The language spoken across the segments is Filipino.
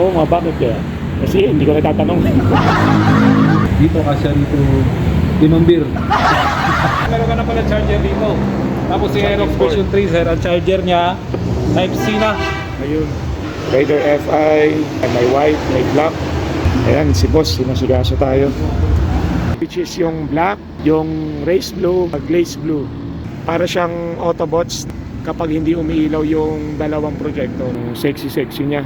Oo nga, bakit kaya? Kasi hindi ko natatanong. Dito kasi dito, limang beer. Meron ka na pala charger dito. Tapos si Aerox version 3 sir, ang charger niya Type C na. Ayun. Raider FI, may white, may black. Ayan, si boss, sinusugaso tayo. Which is yung black, yung race blue, glaze blue. Para siyang Autobots kapag hindi umiilaw yung dalawang projector. Sexy niya.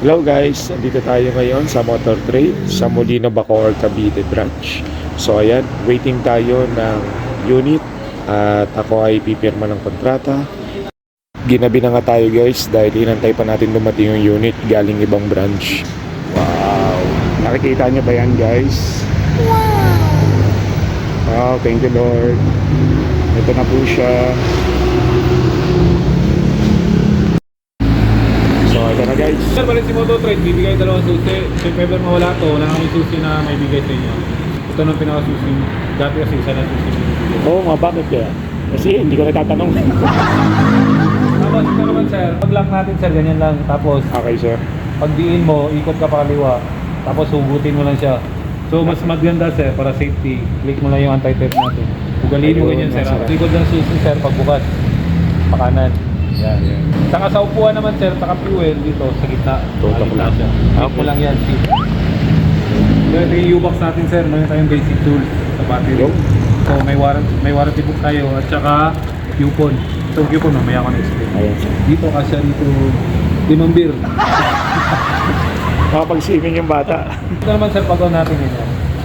Hello guys, dito tayo ngayon sa Motor Trade sa Molino, Bacoor, Cavite branch. So ayan, waiting tayo ng unit at ako ay pipirma ng kontrata. Ginabi na nga tayo guys dahil inantay pa natin dumating yung unit galing ibang branch. Wow! Nakikita nyo ba yan guys? Wow, thank you Lord. Ito na po siya. Ito na guys. Sir, balik si Moto Trade, bibigay dalawang susi. So if ever mawala to, wala kami susi na may bigay sa inyo. Ito nang pinaka-susi. Dati kasi isa na susi na bibigay. Oo nga, bakit kaya? Kasi hindi ko natatanong. Tapos ito naman sir, pag-lock natin sir, ganyan lang. Tapos Okay sir. pag diin mo, ikot ka pa kaliwa. Tapos hugutin mo lang siya. So mas maganda sir, para safety, click mo lang yung anti-tape natin. Ugaliin mo ganyan sir. Ikot lang susi sir, pagbukas. Pakanan. Yan. Saka sa upuan naman sir, saka fuel dito sa gitna. Tutok lang. Click mo lang yan. So ito yung U-box natin sir, mayroon tayong basic tools sa battery. So may warranty book tayo at saka coupon. Itong coupon mamaya ako na-explain. Ayan sir. Dito kasi dito, limang beer. Makapag-swimming yung bata. Ito naman sir, pagaw natin yun.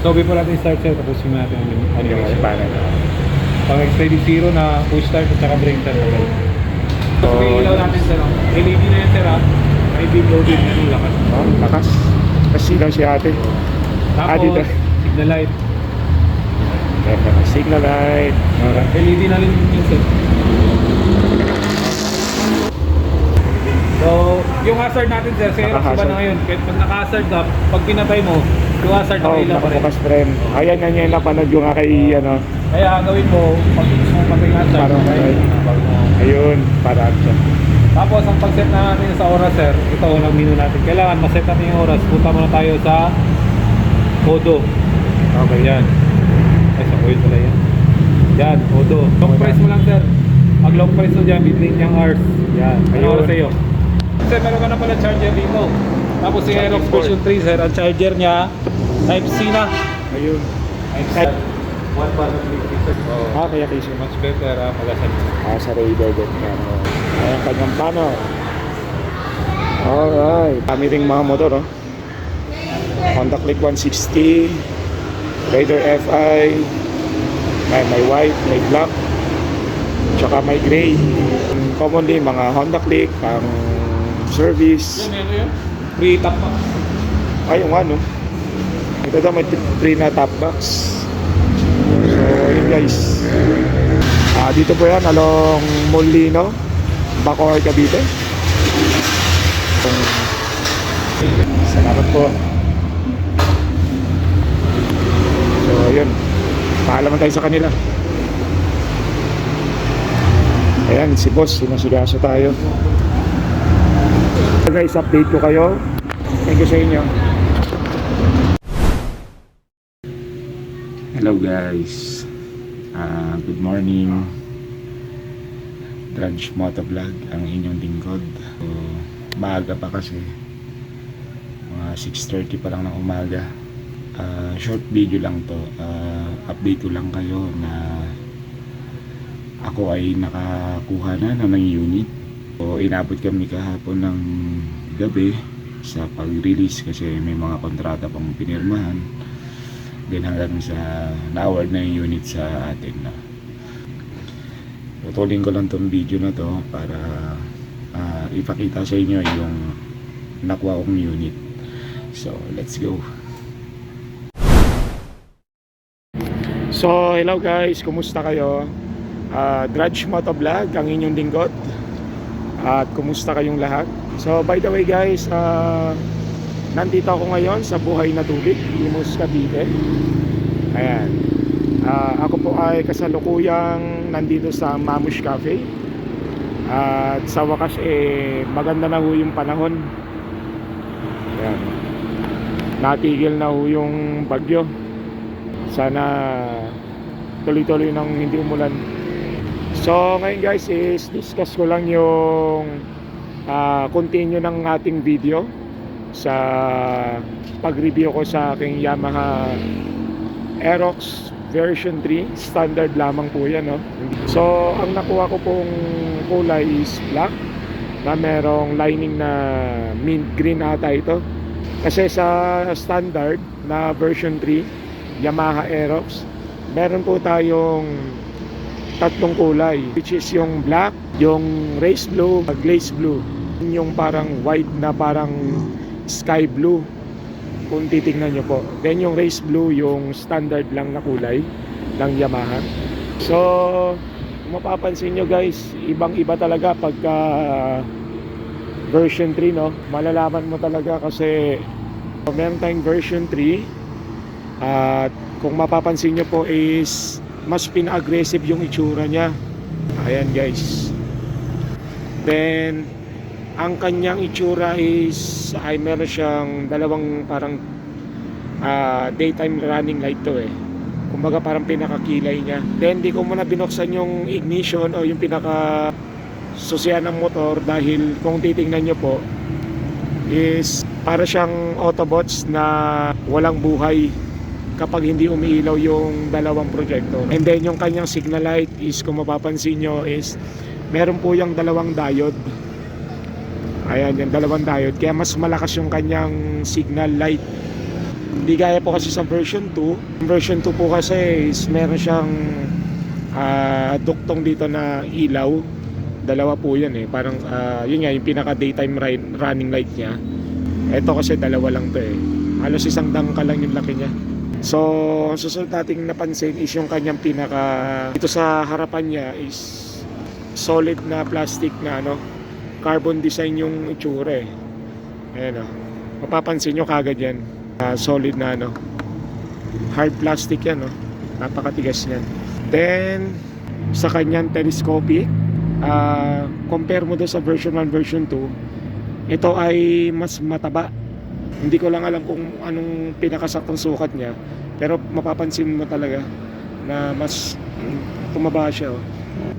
So before natin start sir, tapos yung natin yung animation. Pag steady zero na push start at saka brake sir. So may ilaw natin sir. LED na yan sir ha. May beam loaded na yung lakas. Oh, lakas. Kasi daw si ate. Tapos dito. signal light. Signal light. LED na rin yung sir. So, yung hazard natin sir, sir, iba na ngayon. Kahit pag naka-hazard ka, pag pinatay mo, yung hazard Oh, nakailan pa rin. nakabukas pa rin. Ayan nga niya yung napanood yung kay ano. Kaya gawin mo, pag gusto mo patay hazard, Parang patay. Ayun, para siya. Tapos ang pag-set na natin sa oras sir, ito unang menu natin. Kailangan ma-set natin yung oras. Punta muna tayo sa Modo. Okay, yan. Ay, sa oil pala yan. Yan, Modo. Long press mo lang sir. Pag long press mo dyan, bitlink niyang hours. Yan. Ano Ayun. oras sa'yo? Sir, meron ka na pala charger dito. Tapos si Aerox version 3 sir, ang charger niya Type C na. Ayun. Type 1.3 sir. Oh, Kaya kayo. much better pagasan mo. Sa Raider din. Ayan kanyang plano. Alright. Kami ring mga motor oh. Honda Click 160, Raider FI, may white, may black, tsaka may gray. Commonly mga Honda Click, pang service. Yan, ano yun? Free top box. Ayun nga no. Ito daw may free na top box. So yun guys. Dito po yan along Molino, Bacoor, Cavite. Salamat po. So yun, paalaman tayo sa kanila. Ayan si boss, sinusugaso tayo. So guys, update ko kayo. Thank you sa inyo. Hello guys, good morning. Drudge Motovlog ang inyong lingkod. So, maaga pa kasi, mga 6:30 pa lang ng umaga. Short video lang to. Update ko lang kayo na ako ay nakakuha na ng unit. So, inabot kami kahapon ng gabi sa pag-release kasi may mga kontrata pang pinirmahan. Then hanggang sa na-award na yung unit sa atin na. Putulin ko lang tong video na to para ipakita sa inyo yung nakuha kong unit. So, let's go. So, hello guys, kumusta kayo? Drudge Motovlog, ang inyong lingkod. At kumusta kayong lahat? So, by the way guys, nandito ako ngayon sa Buhay na Tubig, Imus, Cavite. Ayan. Ako po ay kasalukuyang nandito sa Mamush Cafe. At sa wakas maganda na ho yung panahon. Ayan. Natigil na ho yung bagyo. Sana tuloy-tuloy nang hindi umulan. So ngayon guys is discuss ko lang yung continue ng ating video sa pag-review ko sa aking Yamaha Aerox version 3. Standard lamang po yan, no? So ang nakuha ko pong kulay is black na merong lining na mint green ata ito. Kasi sa standard na version 3 Yamaha Aerox, meron po tayong tatlong kulay, which is yung black, yung race blue, glaze blue, yung parang white na parang sky blue kung titingnan nyo po. Then yung race blue, yung standard lang na kulay ng Yamaha. So kung mapapansin nyo guys, ibang iba talaga pagka version 3, no? Malalaman mo talaga kasi meron tayong version 3. At kung mapapansin nyo po is mas pina-aggressive yung itsura niya. Ayan guys. Then ang kanyang itsura is ay meron siyang dalawang parang daytime running light to kumbaga parang pinakakilay niya. Then di ko muna binuksan yung ignition o yung pinaka susian ng motor dahil kung titingnan nyo po is para siyang Autobots na walang buhay kapag hindi umiilaw yung dalawang projector. And then yung kanyang signal light is kung mapapansin nyo is meron po yung dalawang diode. Ayan, yung dalawang diode. Kaya mas malakas yung kanyang signal light. Hindi gaya po kasi sa version 2. Version 2 po kasi is meron siyang duktong dito na ilaw. Dalawa po yan parang yun nga yung pinaka daytime running light niya. Ito kasi dalawa lang to halos isang dangkal lang yung laki niya. So susunod nating napansin is yung kanyang pinaka dito sa harapan niya is solid na plastic na carbon design yung itsura Ayan mapapansin nyo kagad yan. Solid na hard plastic yan napakatigas yan. Then sa kanyang telescopic, compare mo doon sa version 1 version 2, ito ay mas mataba. Hindi ko lang alam kung anong pinakasaktong sukat niya, pero mapapansin mo talaga na mas tumaba siya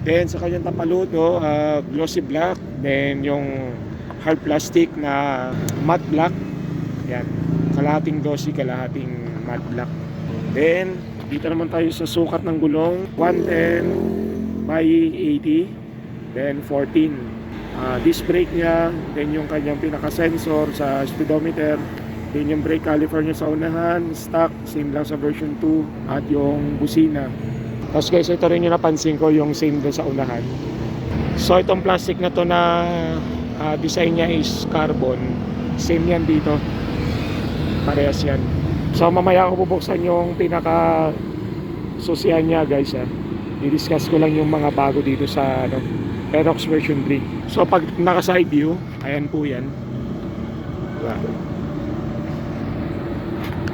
Then sa kanyang tapalot glossy black. Then yung hard plastic na matte black. Yan, kalahating glossy, kalahating matte black. Then dito naman tayo sa sukat ng gulong, 110 by 80, then 14. Disc brake niya, then yung kanyang pinaka sensor sa speedometer, then yung brake caliper niya sa unahan, stock, same lang sa version 2, at yung busina. Tapos guys, ito rin yung napansin ko, yung same doon sa unahan. So itong plastic na to na design niya is carbon, same yan dito, parehas yan. So mamaya ako bubuksan yung pinaka susian niya guys i-discuss ko lang yung mga bago dito sa Aerox version 3. So pag naka side view, ayan po yan. Diba?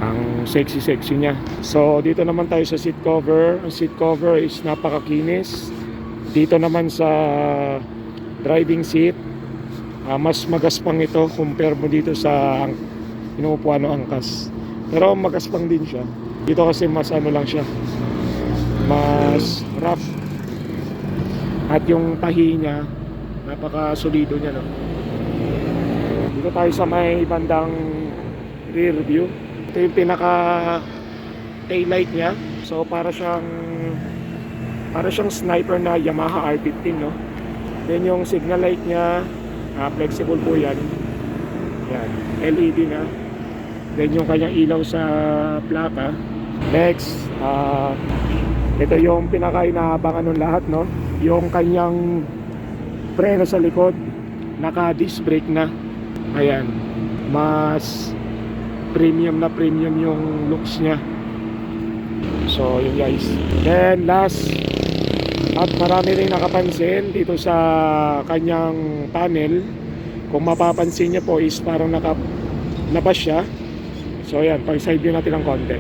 Ang sexy niya. So dito naman tayo sa seat cover. Ang seat cover is napakakinis. Dito naman sa driving seat, mas magaspang ito compare mo dito sa inuupuan o angkas. Pero magaspang din siya. Dito kasi mas lang siya, mas rough. At yung tahi niya, napaka-solido niya Dito tayo sa may bandang rear view. Ito yung pinaka tail light niya. So para siyang sniper na Yamaha R15 Then yung signal light niya, flexible po yan. Yan, LED na. Then yung kanyang ilaw sa plaka. Next, ito yung pinaka-inaabangan ng lahat yung kanyang preno sa likod, naka disc brake na. Ayan, mas premium na premium yung looks niya. So yun guys. Then last, at marami rin nakapansin dito sa kanyang panel, kung mapapansin niyo po is parang nakalabas siya. So yan, pag side view natin ng konti.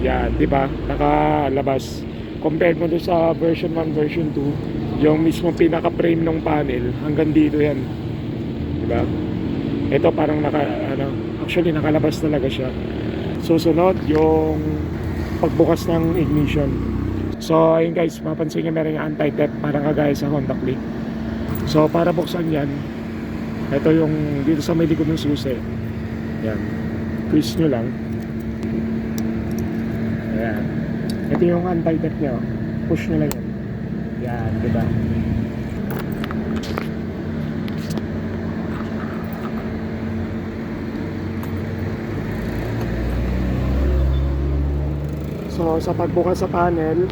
Yan, di ba? Nakalabas. Compared mo doon sa version 1, version 2, yung mismo pinaka-frame ng panel, hanggang dito yan. Di ba? Ito parang actually nakalabas talaga siya. Susunod, yung pagbukas ng ignition. So, ayun guys, mapansin nyo meron yung anti-theft, parang kagaya sa Honda Click. So, para buksan yan, ito yung dito sa may likod ng susi. Yan. Twist nyo lang. Ayan. Ito yung anti-theft nyo. Push nyo lang yan. Yan, diba? So, sa pagbukas sa panel,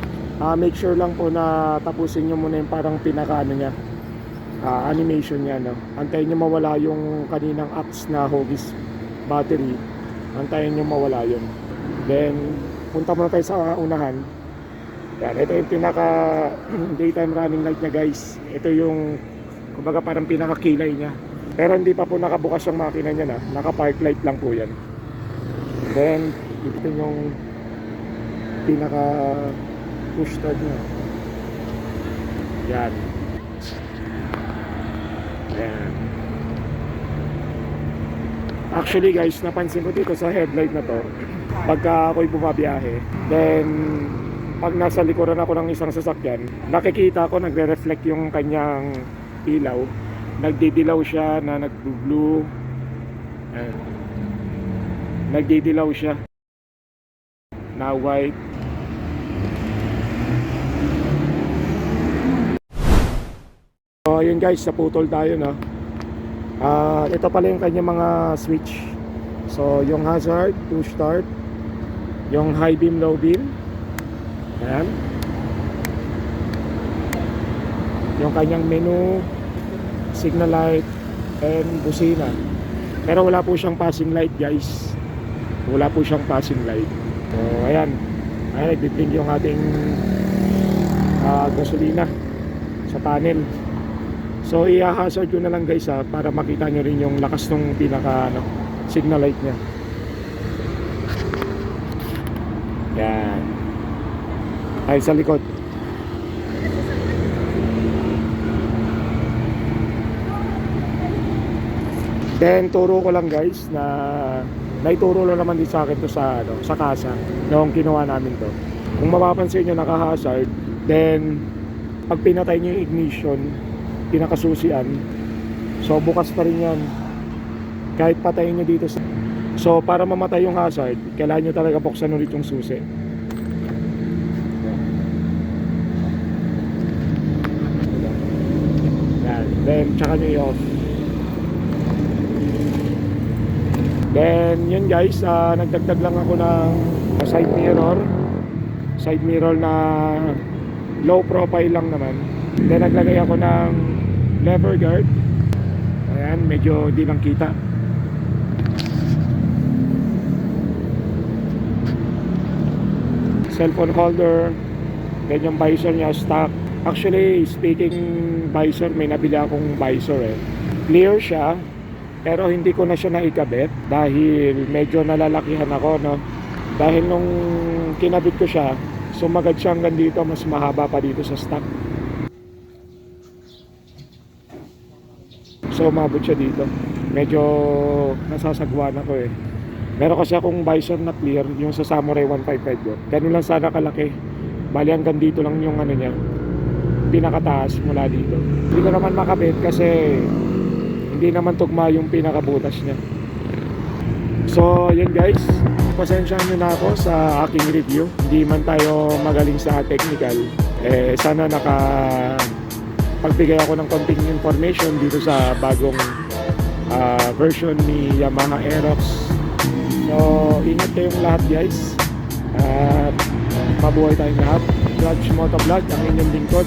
make sure lang po na tapusin nyo muna yung parang pinaka-ano niya, animation niya, no? Antayin nyo mawala yung kaninang apps na Hogis battery. Antayin nyo mawala yun. Then, punta muna tayo sa unahan. Yan, ito yung pinaka daytime running light niya guys. Ito yung, kumbaga parang pinaka-kilay niya. Pero hindi pa po nakabukas yung makina niya na. Naka-park light lang po yan. Then, ito yung pinaka push start niya. Yan. Yan. Actually guys, napansin ko dito sa headlight na to, pagka ako'y bumabiyahe, then pag nasa likuran ako ng isang sasakyan, nakikita ko nagre-reflect yung kanyang ilaw. Nagdidilaw siya na nag-blue. Nagdidilaw siya na white. So yun guys, naputol tayo na. Ito pala yung kanya mga switch. So yung hazard, push start, yung high beam, low beam. Ayan. Yung kanyang menu, signal light, and busina. Pero wala po siyang passing light guys. Wala po siyang passing light. So ayan. Ayan, nagpipling yung ating gasolina sa panel. So i-hazard ko na lang guys para makita nyo rin yung lakas ng pinaka signal light nya. Yan. Ay sa likod. Then turo ko lang guys na naituro lang naman din sa akin to sa kasa noong kinuha namin to. Kung mapapansin nyo naka-hazard, then pag pinatay nyo yung ignition, pinakasusian, so bukas pa rin yan kahit patayin nyo dito sa... So para mamatay yung hazard, kailangan nyo talaga buksan ulit yung susi. Yan. Then tsaka nyo i-off. Then yun guys, nagdagdag lang ako ng side mirror na low profile lang naman. Then naglagay ako ng lever guard. Ayan, medyo di lang kita. Cellphone holder. Then yung visor niya stock. Actually, speaking visor, may nabili akong visor Clear siya, pero hindi ko na siya naikabit dahil medyo nalalakihan ako, no? Dahil nung kinabit ko siya, sumagad siya hanggang dito, mas mahaba pa dito sa stock. So umabot siya dito. Medyo nasasagwan ako Meron kasi akong visor na clear, yung sa Samurai 155 yun. Ganun lang sana kalaki. Bali hanggang dito lang yung niya, pinakataas mula dito. Hindi ko naman makabit kasi hindi naman tugma yung pinakabutas niya. So yun guys, pasensyahan nyo na ako sa aking review. Hindi man tayo magaling sa technical. Sana pagbigay ako ng konting information dito sa bagong version ni Yamaha Aerox. So ingat kayong lahat guys, at mabuhay tayong lahat. Judge Motovlog, ang inyong lingkod,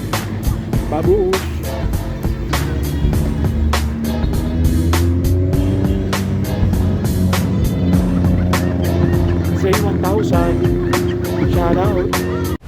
Babush. RJ 1000. Shout out.